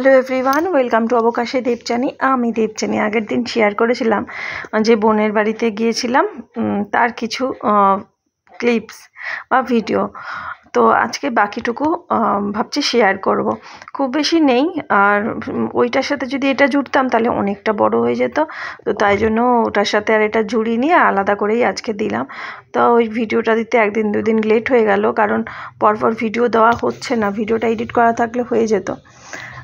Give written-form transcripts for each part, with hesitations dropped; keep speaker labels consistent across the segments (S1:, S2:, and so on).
S1: Hello everyone, welcome to অবকাশে দেবচানী। আমি দেবচানী আগের দিন শেয়ার করেছিলাম যে বোনের বাড়িতে গিয়েছিলাম, তার কিছু ক্লিপস বা ভিডিও। তো আজকে বাকিটুকু ভাবছি শেয়ার করব। খুব বেশি নেই, আর ওইটার সাথে যদি এটা জুড়তাম তাহলে অনেকটা বড় হয়ে যেত। তো তাই জন্য ওটার সাথে আর এটা জুড়ি নিয়ে আলাদা করেই আজকে দিলাম। তো ওই ভিডিওটা দিতে একদিন দুদিন লেট হয়ে গেল, কারণ পরপর ভিডিও দেওয়া হচ্ছে না। ভিডিওটা এডিট করা থাকলে হয়ে যেত।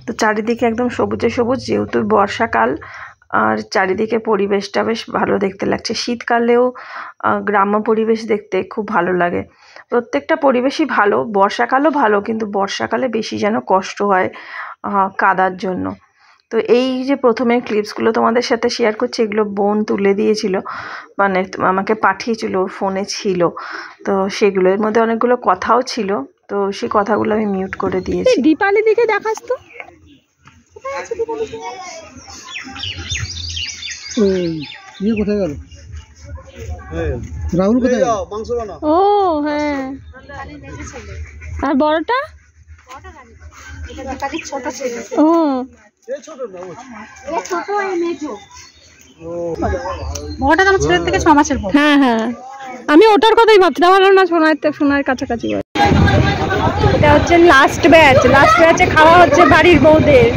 S1: তো চারিদিকে একদম সবুজে সবুজ, যেহেতু বর্ষাকাল, আর চারিদিকে পরিবেশটা বেশ ভালো দেখতে লাগছে। শীতকালেও গ্রাম্য পরিবেশ দেখতে খুব ভালো লাগে। প্রত্যেকটা পরিবেশই ভালো, বর্ষাকালও ভালো, কিন্তু বর্ষাকালে বেশি যেন কষ্ট হয় কাদার জন্য। তো এই যে প্রথমে ক্লিপসগুলো তোমাদের সাথে শেয়ার করছি, এগুলো বোন তুলে দিয়েছিল, মানে আমাকে পাঠিয়েছিল, ফোনে ছিল। তো সেগুলো এর মধ্যে অনেকগুলো কথাও ছিল, তো সেই কথাগুলো আমি মিউট করে দিয়েছি।
S2: দীপালি দিকে দেখাস তো।
S3: কোথায় গেল রাহুল? কোথায় গেল?
S2: ও হ্যাঁ, আর বড়টা ও
S4: বড়টা আমার ছেলের থেকে 6 মাসের বড়।
S2: হ্যাঁ হ্যাঁ, আমি ওটার কথাই ভাবছিলাম, ভালো না সোনার কাছাকাছি। এটা হচ্ছে লাস্ট ব্যাচে খাওয়া হচ্ছে বাড়ির বউদের।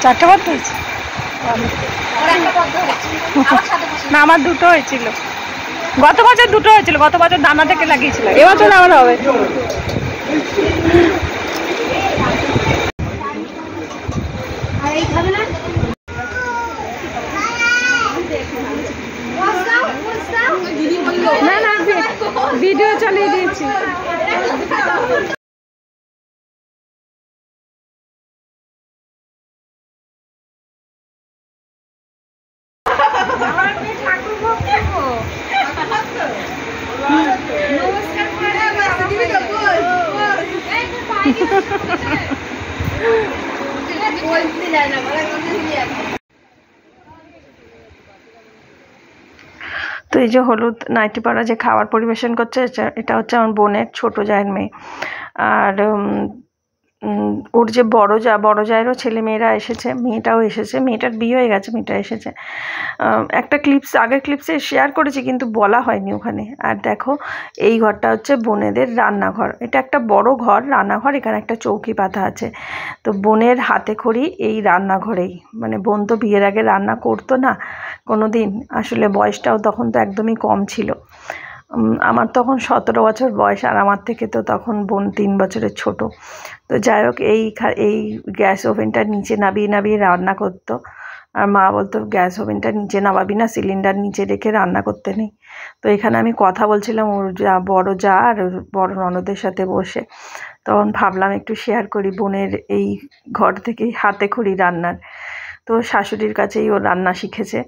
S2: চারটে পদ্ম হয়েছে না, আমার দুটো হয়েছিল। গত বছর দুটো হয়েছিল, গত বছর দানা থেকে লাগিয়েছিল, এবছর আবার হবে। না না, ভিডিও চালিয়ে দিয়েছি।
S1: তো এই যে হলুদ নাইটি পরা যে খাবার পরিবেশন করছে, এটা হচ্ছে আমার বোনের ছোট জায়ের মেয়ে। আর ওর যে বড় জায়েরও ছেলে মেয়েরা এসেছে, মেয়েটাও এসেছে। মেয়েটার বিয়ে হয়ে গেছে, মেয়েটা এসেছে। একটা আগের ক্লিপসে শেয়ার করেছি, কিন্তু বলা হয়নি ওখানে। আর দেখো, এই ঘরটা হচ্ছে বোনেদের রান্নাঘর। এটা একটা বড় ঘর, রান্নাঘর। এখানে একটা চৌকি পাতা আছে। তো বোনের হাতে খড়ি এই রান্নাঘরেই। মানে বোন তো বিয়ের আগে রান্না করতো না কোনো দিন, আসলে বয়সটাও তখন তো একদমই কম ছিল। আমার তখন 17 বছর বয়স, আর আমার থেকে তো তখন বোন 3 বছরের ছোট। তো যাই হোক, এই গ্যাস ওভেনটা নিচে নাবিয়ে রান্না করতো। আর মা বলতো, গ্যাস ওভেনটা নিচে নামাবি না, সিলিন্ডার নিচে রেখে রান্না করতে নেই। তো এখানে আমি কথা বলছিলাম ওর বড় যা আর বড় ননদের সাথে বসে। তখন ভাবলাম একটু শেয়ার করি বোনের এই ঘর থেকেই হাতে খড়ি রান্নার। তো শাশুড়ির কাছেই ও রান্না শিখেছে।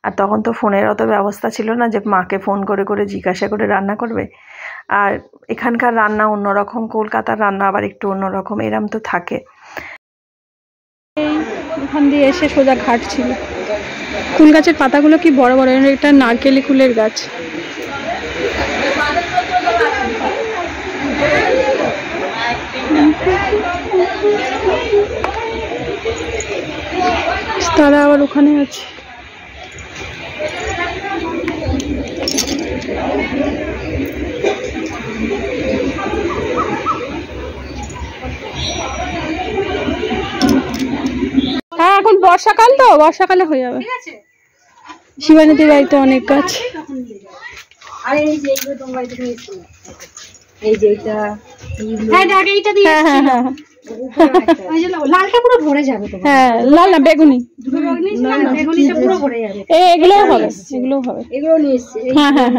S1: আর তখন তো ফোনের অত ব্যবস্থা ছিল না যে মাকে ফোন করে জিজ্ঞাসা করে রান্না করবে। আর এখানকার রান্না অন্যরকম, কলকাতার রান্না আবার একটু অন্যরকম, এরম তো থাকে।
S2: ওখান দিয়ে এসে সোজা ঘাট ছিল। কুল গাছের পাতাগুলো কি বড় বড়, এটা নারকেলি কুলের গাছ। তারা আবার ওখানে আছে। হ্যাঁ, এখন বর্ষাকাল তো, বর্ষাকালে হয়ে যাবে। শিবানীদের বাড়িতে অনেক গাছ।
S4: আর এই যে এইগুলো তোমার বাড়িতে নিয়েছিল, এই যে এটা, হ্যাঁ আগে এটা দিয়ে লালটা পুরো ভরে যাবে তো।
S2: হ্যাঁ, লাল না, বেগুনি।
S4: বেগুনিটা পুরো ভরে যাবে।
S2: এগুলোও হবে।
S4: এগুলো নিয়ে এসেছে।
S2: হ্যাঁ হ্যাঁ,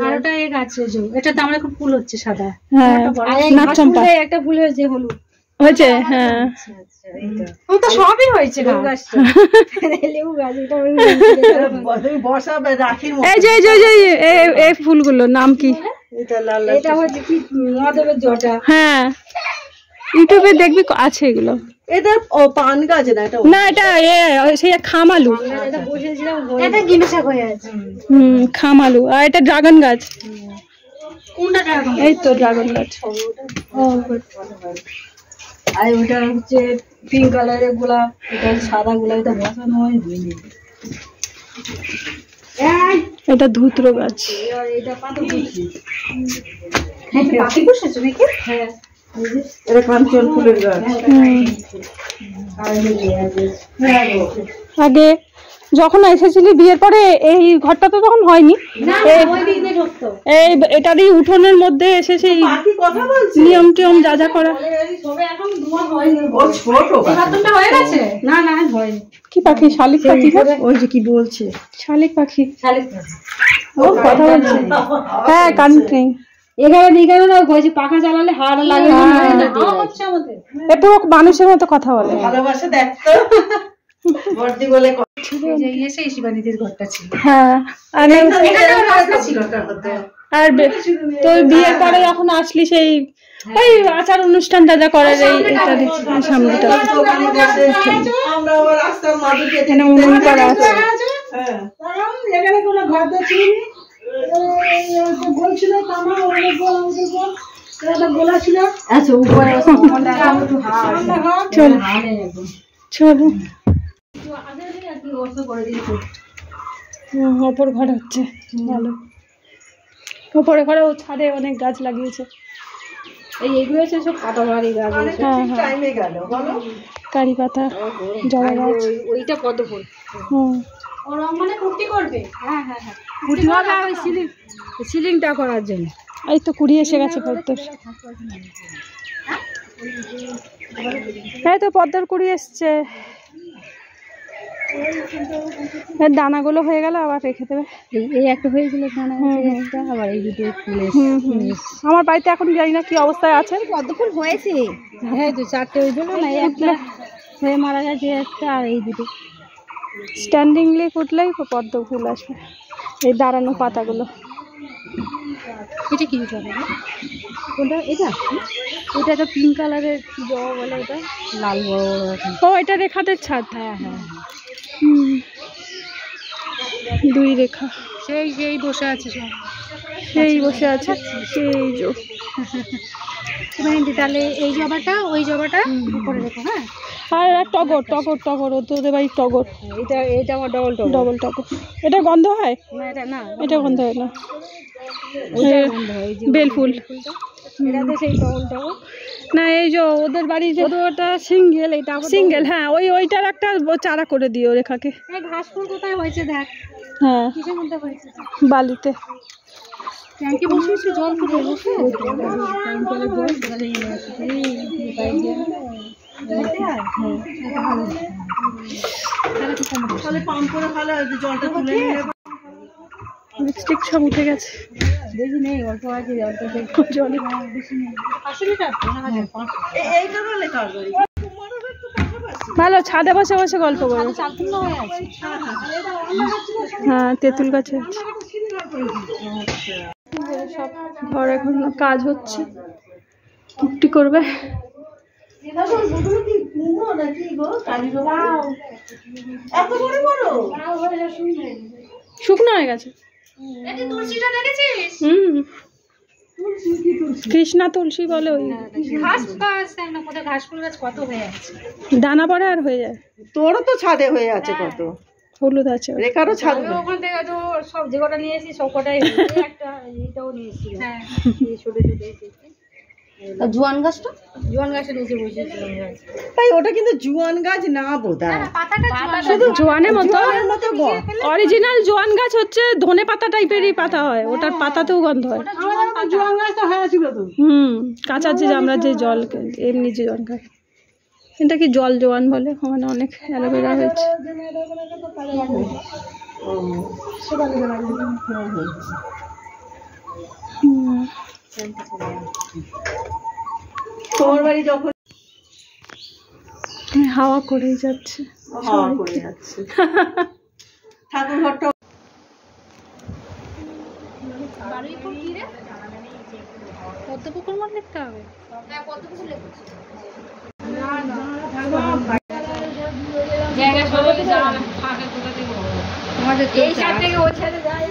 S4: আর ওটা এক আছে, এটা তো আমার এখন ফুল হচ্ছে সাদা।
S2: হ্যাঁ, নাকচম্পা
S4: একটা ফুল হয়েছে হলুদ
S2: হয়েছে। হ্যাঁ,
S4: তো সবই হয়েছে। লেবু গাছ, লেবু গাছ,
S2: এই যে এই ফুলগুলোর নাম কি?
S4: এটা হচ্ছে কি মাধবের জটা।
S2: হ্যাঁ, ইউটিউবে দেখবি আছে এগুলো।
S5: এটা পান গাছ না, এটা
S2: না এটা সেই খামালু,
S4: এটা গিনি শাক হয়ে আছে।
S2: খামালু। আর এটা ড্রাগন গাছ।
S4: কোনটা ড্রাগন?
S2: এই তো ড্রাগন গাছ।
S5: আর ওটা হচ্ছে পিঙ্ক কালারের গোলাপ, এটা সাদা গোলাপ, এটা বসানো হয় হয়নি।
S2: এটা ধুত্র গাছ।
S5: এটা পাতা বসি।
S4: পাখি বসেছো নাকি?
S5: হ্যাঁ, এটা কাঞ্চন ফুলের গাছ।
S2: আগে যখন এসেছিলি বিয়ের পরে এই ঘরটা তো তখন হয়নি, এই এটারই উঠোনের মধ্যে এসে সেই নিয়ম টিয়ম যা যা করা।
S4: হয়ে গেছে? না না হয়নি।
S2: কি পাখি? শালিক পাখি।
S5: ওই যে কি বলছে,
S2: শালিক পাখি।
S5: ও কথা বলছে।
S2: হ্যাঁ কান নেই
S4: এখানে না হয়েছে, পাখা চালালে হাড় লাগে না।
S2: এ পুরো মানুষের মতো কথা বলে।
S5: ভালোবাসা দেখতো বর্দি বলে
S4: এসে শিবানীদের ঘরটা ছিল।
S2: হ্যাঁ আর
S4: ছিল
S2: আর তোর বিয়ের পরে যখন আসলি সেই ওই আচার অনুষ্ঠান যা করার এই সামনেটা
S5: আমরা আবার রাস্তার মাঝে
S2: এখানে উনুন করা আছে।
S5: এখানে কোনো ঘর ছিল বলছিল আমার অনেক গোলা ছিল। আচ্ছা উপরে
S2: চলো চলো অপর ঘর হচ্ছে ভালো। ওপরে ঘরে ও ছাদে অনেক গাছ লাগিয়েছে।
S4: এইগুলো হচ্ছে সব পাতাবাড়ি গাছ।
S2: হ্যাঁ হ্যাঁ
S5: টাইমে গেল বলো,
S2: কারি পাতা, জবা গাছ।
S4: ওইটা পদ্ম ফুল। ওরা মানে কুর্তি করবে। হ্যাঁ হ্যাঁ হ্যাঁ, কুর্তি হবে। আর ওই সিলিংটা করার জন্য
S2: এই তো কুড়ি এসে গেছে পদ্মর। এই তো পদ্মর কুড়ি এসছে। দানাগুলো হয়ে গেল আবার রেখে দেবে।
S4: এই একটা হয়েছিল দানা, আবার এই দুটো ফুল।
S2: আমার বাড়িতে এখন জানি না কি অবস্থায় আছে।
S4: পদ্ম ফুল হয়েছে। হ্যাঁ তো চারটে হয়েছিল না, একটা হয়ে মারা গেছে একটা, আর এই দুটো
S2: স্ট্যান্ডিংলি ফুটলেই পদ্ম ফুল আসবে। এই দাঁড়ানো পাতাগুলো।
S4: এটা কি হবে? কোনটা? এটা এটা তো পিঙ্ক কালারের জবা বলে, এটা লাল বড় বড় আছে।
S2: ও এটা রেখাদের ছাদ।
S4: হ্যাঁ হ্যাঁ
S2: দুই রেখা।
S4: সেই বসে আছে সব,
S2: সেই বসে আছে সেই জো।
S4: তাহলে এই জবাটা ওই জবাটা উপরে রেখো। হ্যাঁ
S2: আর টগর টগর টগর তোদের বাড়ির টগর।
S4: এটা আমার ডবল
S2: টগর। এটা গন্ধ হয়
S4: না? এটা না,
S2: এটা গন্ধ হয় না। বেল ফুল
S4: এটাতে সেই ডবল
S2: না। এই যে ওদের বাড়ির
S4: ওটা সিঙ্গেল, এটা
S2: সিঙ্গেল। হ্যাঁ ওইটার একটা চারা করে দিও রেখাকে।
S4: ঘাস ফুল কোথায় হয়েছে দেখ।
S2: হ্যাঁ
S4: কিসের মধ্যে হয়েছে?
S2: বালিতে।
S4: ট্যাঙ্কি বসিয়েছে, জল ফুটে বসে
S2: লিপস্টিক সব উঠে গেছে।
S4: বেশি নেই, অল্প আছে।
S2: জলে ভালো ছাদে বসে বসে গল্প করবো। হ্যাঁ তেঁতুল গাছে আছে সব। ঘর এখন কাজ হচ্ছে, পুট্টি করবে। শুকনো হয়ে গেছে। কৃষ্ণা তুলসী বলে ওই
S4: ঘাস ফুল গাছ কত হয়ে আছে,
S2: দানা পড়ে আর হয়ে যায়।
S5: তোরও তো ছাদে হয়ে আছে কত,
S2: হলুদ আছে।
S5: রেখারও ছাদ।
S4: ওখান থেকে তো সব যে কটা নিয়েছি সব কটাই একটা এটাও নিয়েছি। হ্যাঁ ছোট ছোট জোয়ান গাছটা, জোয়ান গাছের নিচে বসেছিলাম।
S5: তাই ওটা কিন্তু জোয়ান গাছ না বোধহয়,
S2: শুধু জোয়ানের মতো। অরিজিনাল জোয়ান গাছ হচ্ছে ধনে পাতা টাইপেরই পাতা হয়, ওটার পাতাতেও গন্ধ হয়।
S5: জোয়ান গাছ তো হয়েছিল তো।
S2: কাঁচা যে আমরা যে জল এমনি যে জল খাই, এটা কি জল জোয়ান বলে। ওখানে অনেক অ্যালোভেরা হয়েছে।
S5: তোমার বাড়ি যখন
S2: হাওয়া করেই যাচ্ছে,
S5: হাওয়া করে যাচ্ছে। ঠাকুর ঘরটা
S4: পদ্মপুকুর মোড় লিখতে হবে। হ্যাঁ পদ্মপুকুর লিখছি। আমাদের এই সাইড থেকে ওই সাইডে যায়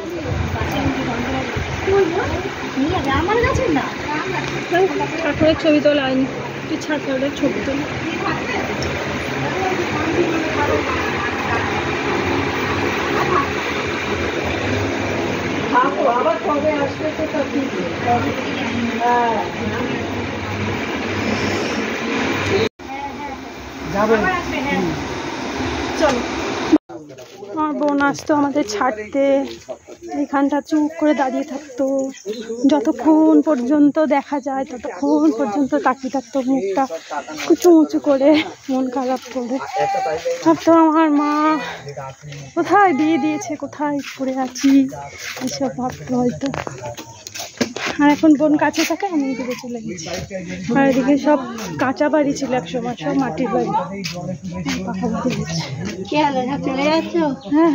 S4: আমার কাছে না
S2: ঠাকুরের ছবি তোলা হয়নি, তুই ঠাকুরের ছবি তোলা।
S5: আবার কবে আসবে তো
S2: চলো, আমার বোন আসতো আমাদের ছাড়তে, এখানটা চুপ করে দাঁড়িয়ে থাকতো, যতক্ষণ পর্যন্ত দেখা যায় ততক্ষণ পর্যন্ত তাকিয়ে থাকতো, মুখটা উঁচু উঁচু করে, মন খারাপ করে ভাবতো আমার মা কোথায় বিয়ে দিয়েছে, কোথায় পড়ে আছি, এসব ভাবতো হয়তো। আর এখন বোন কাছে থাকে, আমি এদিকে চলে গেছি। আর এদিকে সব কাঁচা বাড়ি ছিল একসময়, সব মাটির বাড়ি, পাকা বাড়ি হচ্ছে।
S4: চলে যাচ্ছ?
S2: হ্যাঁ,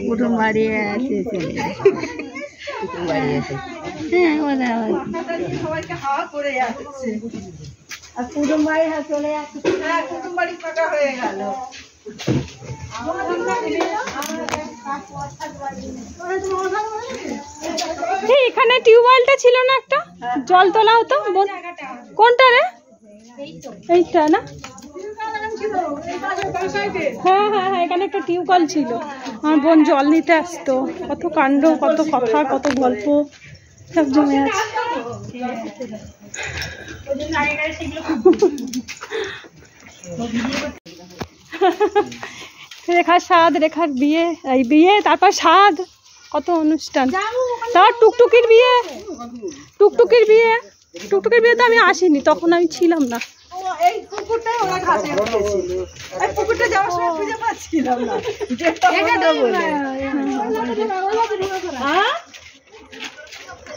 S4: কুটুম বাড়ি আছে,
S5: সবাইকে হাওয়া করে যাচ্ছে।
S4: আর কুটুম বাড়ি চলে যাচ্ছে।
S5: হ্যাঁ, কুটুম বাড়ি ফাঁকা হয়ে গেল।
S2: এখানে টিউবওয়েলটা ছিল না, একটা জল তোলা হতো, কোনটা রে? এইটা না? হ্যাঁ হ্যাঁ হ্যাঁ, এখানে একটা টিউবওয়েল ছিল, আমার বোন জল নিতে আসতো। কত কাণ্ড, কত কথা, কত গল্প সব জমে আছে। রেখার স্বাদ, রেখার বিয়ে, এই বিয়ে, তারপর স্বাদ, কত অনুষ্ঠান। তারপর টুকটুকির বিয়ে, টুকটুকির বিয়ে, টুকটুকির বিয়ে তো আমি আসিনি, তখন আমি ছিলাম না।
S5: এই পুকুরটাই ওরা ঘাসে উঠেছিল, এই পুকুরটা যাওয়ার সময় খুঁজে পাচ্ছিলাম না।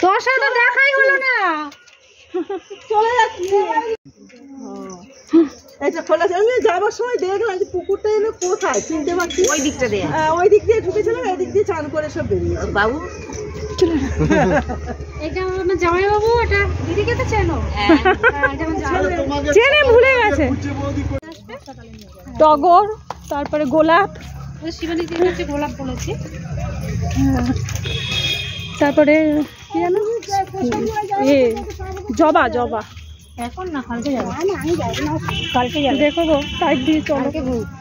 S4: তোর সাথে তো দেখাই হলো না,
S5: চলে যাচ্ছি। এটা খোলা ছিল, আমি যাবার সময় দেখলাম যে পুকুরটা এলো কোথায়, চিনতে পারছি। ওই দিকটা দিয়ে, ওই দিক দিয়ে ঢুকেছিলাম, এই দিক দিয়ে চান করে সব বেরিয়ে বাবু।
S4: এটা আমার জামাই বাবু, এটা দিদিকে তো চেনো?
S2: চেনে, ভুলে গেছে। টগর, তারপরে গোলাপ,
S4: শিবানীর কাছে গোলাপ বলেছি,
S2: তারপরে কি জানো, জবা, জবা।
S4: এখন না, কালকে যাবো। কালকে যাবো,
S2: দেখো গো, সাইড দিয়ে চলো।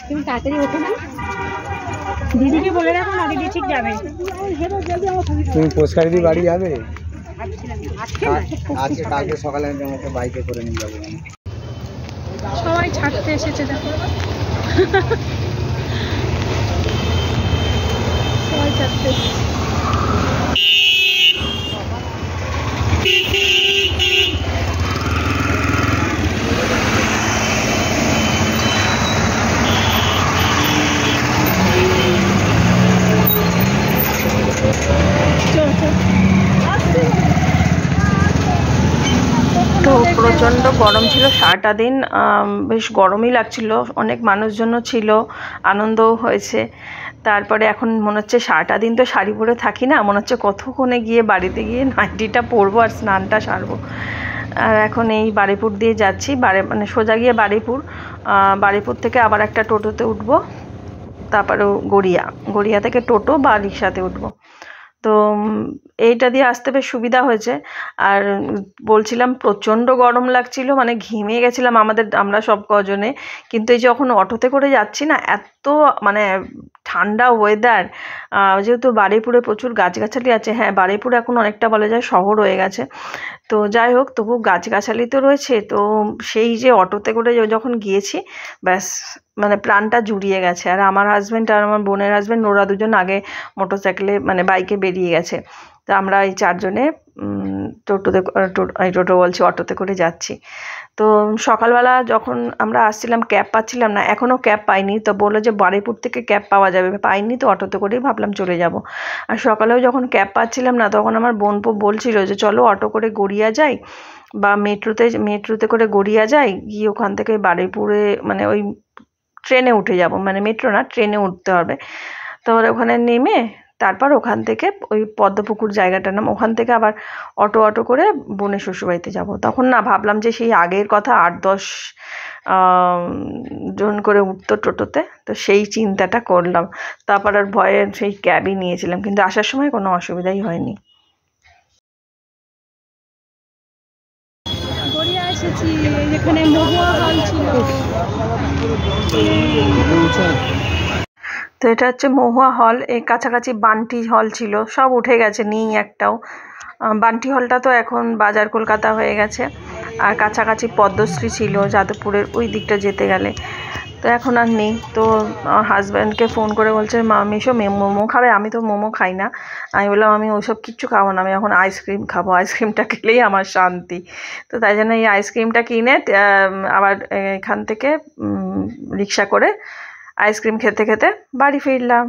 S4: তুমি তাড়াতাড়ি ওঠো না, দিদিকে বলে রাখো না, দিদি ঠিক যাবে।
S3: তুমি পোস্টকারি বাড়ি যাবে আজকে, কালকে সকালে আমাকে বাইকে করে নিয়ে যাবো।
S2: সবাই ছাড়তে এসেছে, দেখো সবাই ছাড়তে এসেছে।
S1: তো প্রচণ্ড গরম ছিল সারাটা দিন, বেশ গরমই লাগছিল, অনেক মানুষজনও ছিল, আনন্দও হয়েছে। তারপরে এখন মনে হচ্ছে সারাটা দিন তো শাড়ি পরে থাকি না, মনে হচ্ছে কতক্ষণে গিয়ে বাড়িতে গিয়ে নাইটিটা পরবো আর স্নানটা সারবো। আর এখন এই বারুইপুর দিয়ে যাচ্ছি, মানে সোজা গিয়ে বারুইপুর থেকে আবার একটা টোটোতে উঠবো, তারপরে গড়িয়া থেকে টোটো বা রিক্সাতে উঠবো। তো এইটা দিয়ে আসতে বেশ সুবিধা হয়েছে। আর বলছিলাম প্রচণ্ড গরম লাগছিল, মানে ঘেমে গেছিলাম আমরা সব কজনে। কিন্তু এই যখন অটোতে করে যাচ্ছি না, এত মানে ঠান্ডা ওয়েদার, যেহেতু বারুইপুরে প্রচুর গাছগাছালি আছে। হ্যাঁ, বারুইপুর এখন অনেকটা বলা যায় শহর হয়ে গেছে, তো যাই হোক, তবু গাছগাছালি তো রয়েছে। তো সেই যে অটোতে করে যখন গিয়েছি, ব্যাস মানে প্রাণটা জুড়িয়ে গেছে। আর আমার হাজব্যান্ড আর আমার বোনের হাজব্যান্ড, ওরা দুজন আগে মোটরসাইকেলে মানে বাইকে বেরিয়ে গেছে। তো আমরা এই চারজনে অটোতে করে যাচ্ছি। তো সকালবেলা যখন আমরা আসছিলাম ক্যাব পাচ্ছিলাম না, এখনও ক্যাব পাইনি। তো বললো যে বারুইপুর থেকে ক্যাব পাওয়া যাবে, পাইনি, তো অটোতে করেই ভাবলাম চলে যাব। আর সকালেও যখন ক্যাব পাচ্ছিলাম না, তখন আমার বোন বলছিল যে চলো অটো করে গড়িয়া যাই বা মেট্রোতে করে গড়িয়া যাই, গিয়ে ওখান থেকে বারুইপুরে মানে ওই ট্রেনে উঠে যাব, মানে মেট্রো না, ট্রেনে উঠতে হবে। তো ওখানে নেমে তারপর ওখান থেকে ওই পদ্মপুকুর জায়গাটার নাম, ওখান থেকে আবার অটো করে বোনের শ্বশুরবাড়িতে যাব। তখন না ভাবলাম যে সেই আগের কথা 8-10 জন করে উঠতো টোটোতে, তো সেই চিন্তাটা করলাম। তারপর আর ভয়ে সেই ক্যাবই নিয়েছিলাম, কিন্তু আসার সময় কোনো অসুবিধাই হয়নি।
S2: গড়িয়া এসেছি, যেখানে মহুয়া হল ছিল।
S1: তো এটা হচ্ছে মহুয়া হল। এই কাছাকাছি বান্টি হল ছিল, সব উঠে গেছে, নেই একটাও। বান্টি হলটা তো এখন বাজার কলকাতা হয়ে গেছে। আর কাছাকাছি পদ্মশ্রী ছিল যাদবপুরের ওই দিকটা যেতে গেলে, তো এখন আর নেই। তো হাজব্যান্ডকে ফোন করে বলছে মা মেশো মোমো খাবে। আমি তো মোমো খাই না, আমি বললাম আমি ওইসব কিচ্ছু খাবো না, আমি এখন আইসক্রিম খাবো, আইসক্রিমটা খেলেই আমার শান্তি। তো তাই জন্য এই আইসক্রিমটা কিনে আবার এখান থেকে রিক্সা করে আইসক্রিম খেতে খেতে বাড়ি ফিরলাম।